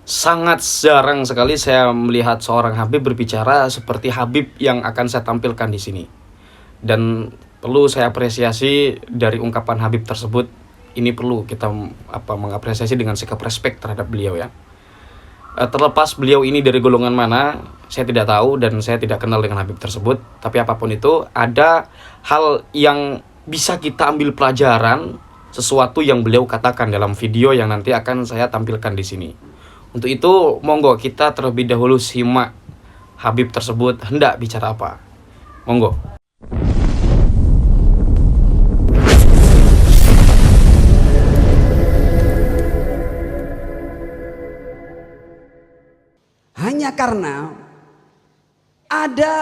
Sangat jarang sekali saya melihat seorang Habib berbicara seperti Habib yang akan saya tampilkan di sini. Dan perlu saya apresiasi dari ungkapan Habib tersebut. Ini perlu kita mengapresiasi dengan sikap respek terhadap beliau ya. Terlepas beliau ini dari golongan mana, saya tidak tahu dan saya tidak kenal dengan Habib tersebut. Tapi apapun itu, ada hal yang bisa kita ambil pelajaran sesuatu yang beliau katakan dalam video yang nanti akan saya tampilkan di sini. Untuk itu, monggo kita terlebih dahulu simak Habib tersebut hendak bicara apa. Monggo. Hanya karena ada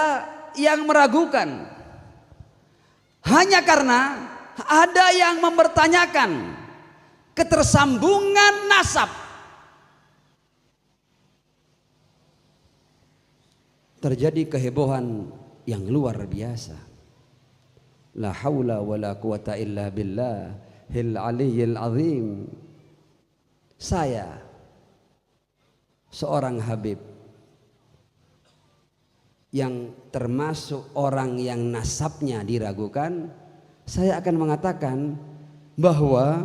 yang meragukan, hanya karena ada yang mempertanyakan ketersambungan nasab, terjadi kehebohan yang luar biasa. La haula wala quwata illa billahil aliyyil azim. Saya seorang Habib yang termasuk orang yang nasabnya diragukan, saya akan mengatakan bahwa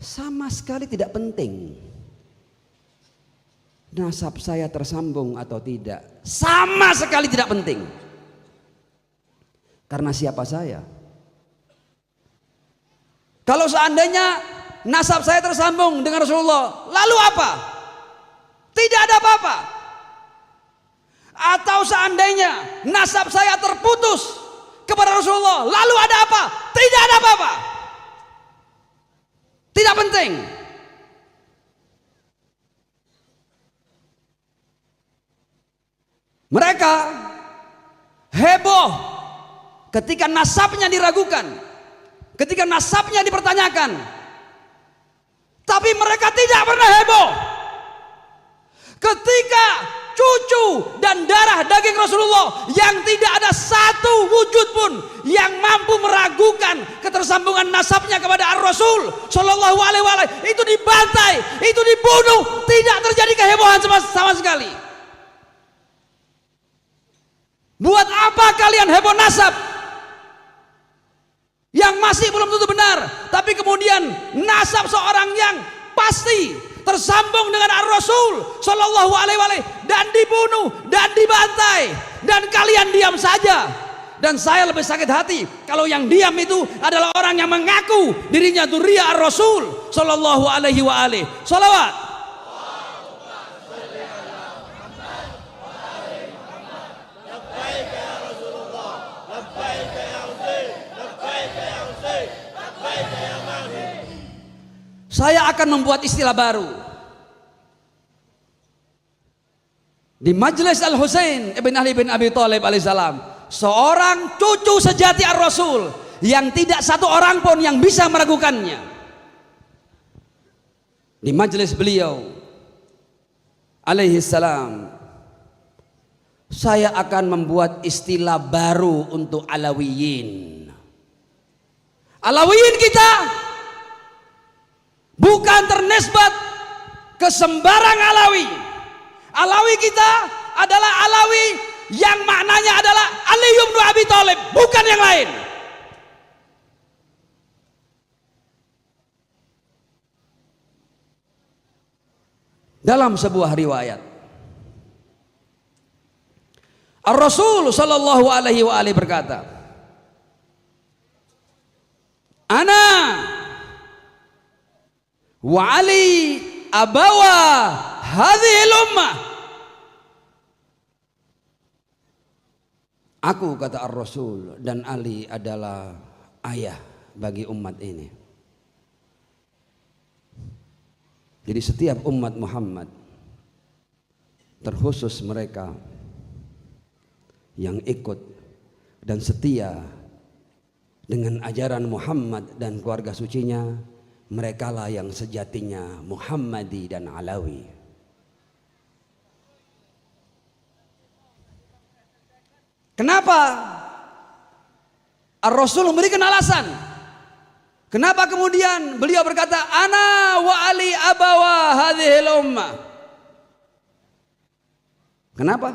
sama sekali tidak penting nasab saya tersambung atau tidak. Sama sekali tidak penting. Karena siapa saya? Kalau seandainya nasab saya tersambung dengan Rasulullah, lalu apa? Tidak ada apa-apa. Atau seandainya nasab saya terputus kepada Rasulullah, lalu ada apa? Tidak ada apa-apa. Tidak penting. Mereka heboh ketika nasabnya diragukan, ketika nasabnya dipertanyakan. Tapi mereka tidak pernah heboh ketika cucu dan darah daging Rasulullah yang tidak ada satu wujud pun yang mampu meragukan ketersambungan nasabnya kepada Ar-Rasul Shallallahu Alaihi Wasallam itu dibantai, itu dibunuh, tidak terjadi kehebohan sama sekali. Buat apa kalian heboh nasab yang masih belum tentu benar, tapi kemudian nasab seorang yang pasti tersambung dengan Ar-Rasul Shallallahu Alaihi Wasallam dan dibunuh dan dibantai, dan kalian diam saja. Dan saya lebih sakit hati kalau yang diam itu adalah orang yang mengaku dirinya dzurriyyah Ar-Rasul Shallallahu Alaihi Wasallam. Shalawat. Saya akan membuat istilah baru. Di Majelis Al-Husain ibn Ali bin Abi Thalib alaihissalam, seorang cucu sejati Ar-Rasul yang tidak satu orang pun yang bisa meragukannya. Di majelis beliau alaihissalam, saya akan membuat istilah baru untuk Alawiyin. Alawiyin kita bukan ternisbat ke sembarang Alawi. Alawi kita adalah Alawi yang maknanya adalah Ali bin Abi Thalib, bukan yang lain. Dalam sebuah riwayat, Ar-Rasul Shallallahu Alaihi Wasallam berkata, Ana wa Ali abawa hadhil ummah. Aku, kata Ar-Rasul, dan Ali adalah ayah bagi umat ini. Jadi setiap umat Muhammad, terkhusus mereka yang ikut dan setia dengan ajaran Muhammad dan keluarga sucinya, merekalah yang sejatinya Muhammadi dan Alawi. Kenapa? Ar-Rasul memberikan alasan. Kenapa kemudian beliau berkata ana wa ali abawa hadhil ummah? Kenapa?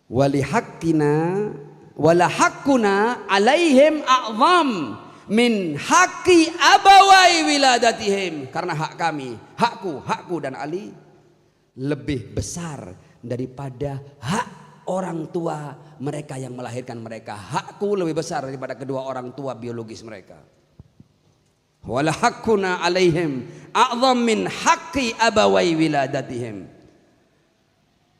Wali haqqina wala haqquna alaihim a'zam min haqqi abawai wiladatihim. Karena hak kami, hakku dan Ali lebih besar daripada hak orang tua mereka yang melahirkan mereka. Hakku lebih besar daripada kedua orang tua biologis mereka. Wala haqquna alaihim a'zam min haqqi abawai wiladatihim.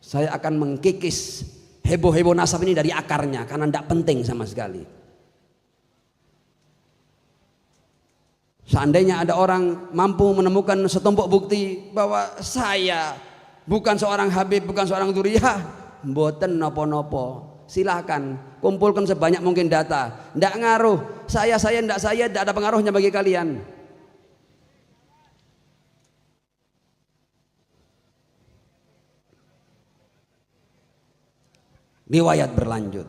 Saya akan mengkikis heboh-heboh nasab ini dari akarnya karena tidak penting sama sekali. Seandainya ada orang mampu menemukan setumpuk bukti bahwa saya bukan seorang Habib, bukan seorang dzurriyyah, mboten nopo-nopo, silahkan kumpulkan sebanyak mungkin data. Tidak ngaruh, saya tidak ada pengaruhnya bagi kalian. Riwayat berlanjut.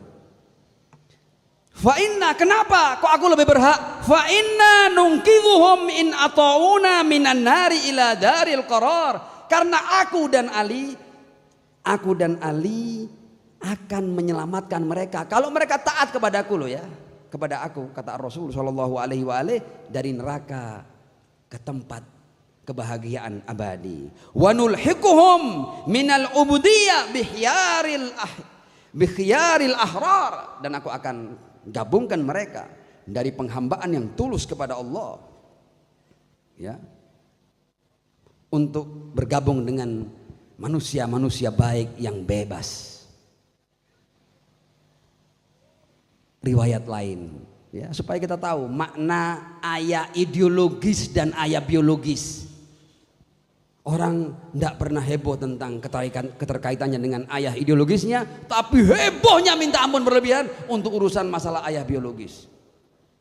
Fa inna, kenapa kok aku lebih berhak? Fa inna nungkidhuhum in ata'una minan nari ila daril qarar. Karena aku dan Ali akan menyelamatkan mereka kalau mereka taat kepadaku loh ya. Kepada aku, kata Rasul sallallahu alaihi wa alihi, dari neraka ke tempat kebahagiaan abadi. Wa nulhiquhum minal ubudiyah bikhiyaril ahrar, dan aku akan gabungkan mereka dari penghambaan yang tulus kepada Allah ya, untuk bergabung dengan manusia-manusia baik yang bebas. Riwayat lain ya, supaya kita tahu makna ayat ideologis dan ayat biologis. Orang tidak pernah heboh tentang keterkaitannya dengan ayah ideologisnya, tapi hebohnya minta ampun berlebihan untuk urusan masalah ayah biologis.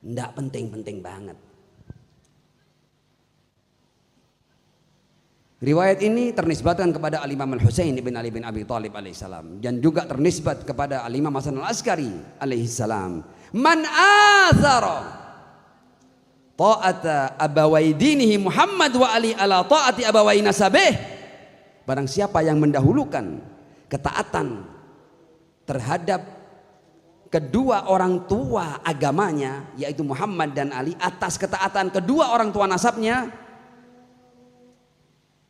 Tidak penting-penting banget. Riwayat ini ternisbatkan kepada Al-Imam Al-Husain bin Ali bin Abi Thalib alaihissalam, dan juga ternisbat kepada Al-Imam Hasan Al-Askari alaihissalam. Man athara ta'ata abawai dinihi Muhammad wa Ali ala ta'ati abawai nasabih. Barang siapa yang mendahulukan ketaatan terhadap kedua orang tua agamanya, yaitu Muhammad dan Ali, atas ketaatan kedua orang tua nasabnya,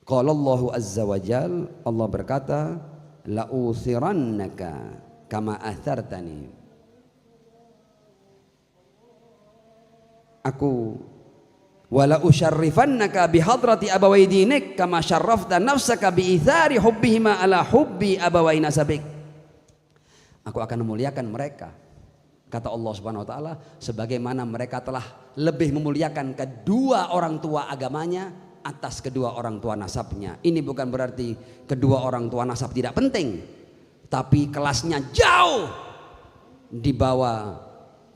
qala Allahu azza wa jal, Allah berkata, la uthirannaka kama athartani. Aku wala usyarrifannaka bihadrati abawai dinik kama syarrafta nafsaka biithari hubbihima ala hubbi abawai nasabik. Aku akan memuliakan mereka, kata Allah Subhanahu wa taala, sebagaimana mereka telah lebih memuliakan kedua orang tua agamanya atas kedua orang tua nasabnya. Ini bukan berarti kedua orang tua nasab tidak penting, tapi kelasnya jauh di bawah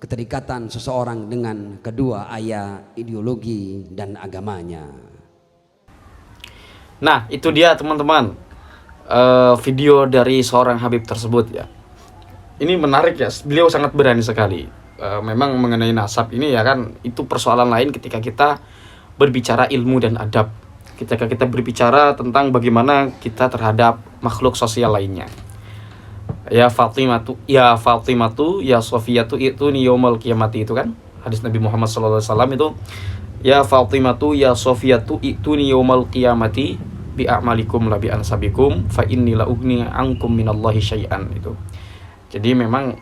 keterikatan seseorang dengan kedua ayah ideologi dan agamanya. Nah, itu dia teman-teman, video dari seorang Habib tersebut ya. Ini menarik ya, beliau sangat berani sekali. Memang mengenai nasab ini ya kan, itu persoalan lain ketika kita berbicara ilmu dan adab. Ketika kita berbicara tentang bagaimana kita terhadap makhluk sosial lainnya. Ya Fatimatu ya Sofiyatu itu yaumal qiyamati, itu kan hadis Nabi Muhammad SAW itu, ya Fatimatu ya Sofiyatu itu yaumal qiyamati bi a'malikum la bi ansabikum fa inni la ugni ankum minallahi syai'an. Itu jadi memang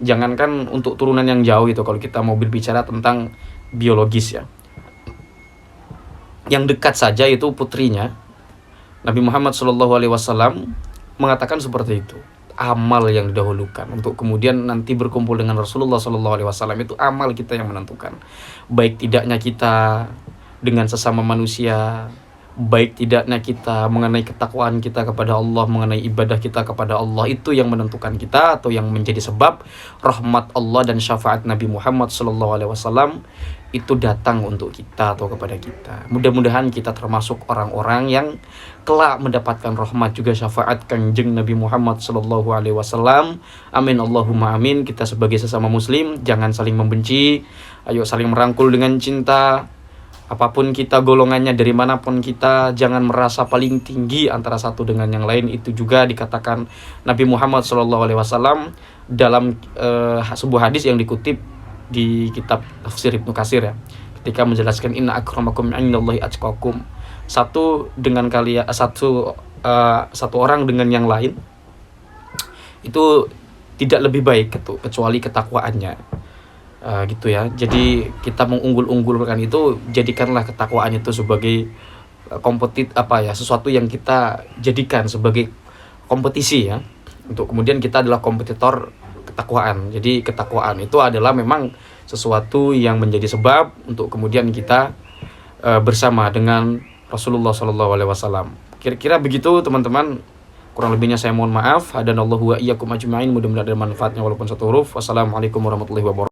jangankan untuk turunan yang jauh itu, kalau kita mau berbicara tentang biologis ya, yang dekat saja itu putrinya Nabi Muhammad SAW mengatakan seperti itu. Amal yang didahulukan untuk kemudian nanti berkumpul dengan Rasulullah SAW, itu amal kita yang menentukan. Baik tidaknya kita dengan sesama manusia, baik tidaknya kita mengenai ketakwaan kita kepada Allah, mengenai ibadah kita kepada Allah, itu yang menentukan kita atau yang menjadi sebab rahmat Allah dan syafaat Nabi Muhammad SAW itu datang untuk kita atau kepada kita. Mudah-mudahan kita termasuk orang-orang yang kelak mendapatkan rahmat juga syafaat Kanjeng Nabi Muhammad sallallahu alaihi wasallam. Amin Allahumma amin. Kita sebagai sesama muslim jangan saling membenci, ayo saling merangkul dengan cinta. Apapun kita golongannya, dari manapun kita, jangan merasa paling tinggi antara satu dengan yang lain. Itu juga dikatakan Nabi Muhammad sallallahu alaihi wasallam dalam sebuah hadis yang dikutip di kitab tafsir Ibnu Katsir ya, ketika menjelaskan inna akramakum indallahi atqakum. Satu orang dengan yang lain itu tidak lebih baik kecuali ketakwaannya, gitu ya. Jadi kita mengunggul-unggulkan itu, jadikanlah ketakwaan itu sebagai sesuatu yang kita jadikan sebagai kompetisi ya, untuk kemudian kita adalah kompetitor ketakwaan. Jadi ketakwaan itu adalah memang sesuatu yang menjadi sebab untuk kemudian kita bersama dengan Rasulullah SAW. Kira-kira begitu teman-teman. Kurang lebihnya saya mohon maaf. Hadanallahu wa iyyakum ajma'in. Mudah-mudahan ada manfaatnya walaupun satu huruf. Wassalamualaikum warahmatullahi wabarakatuh.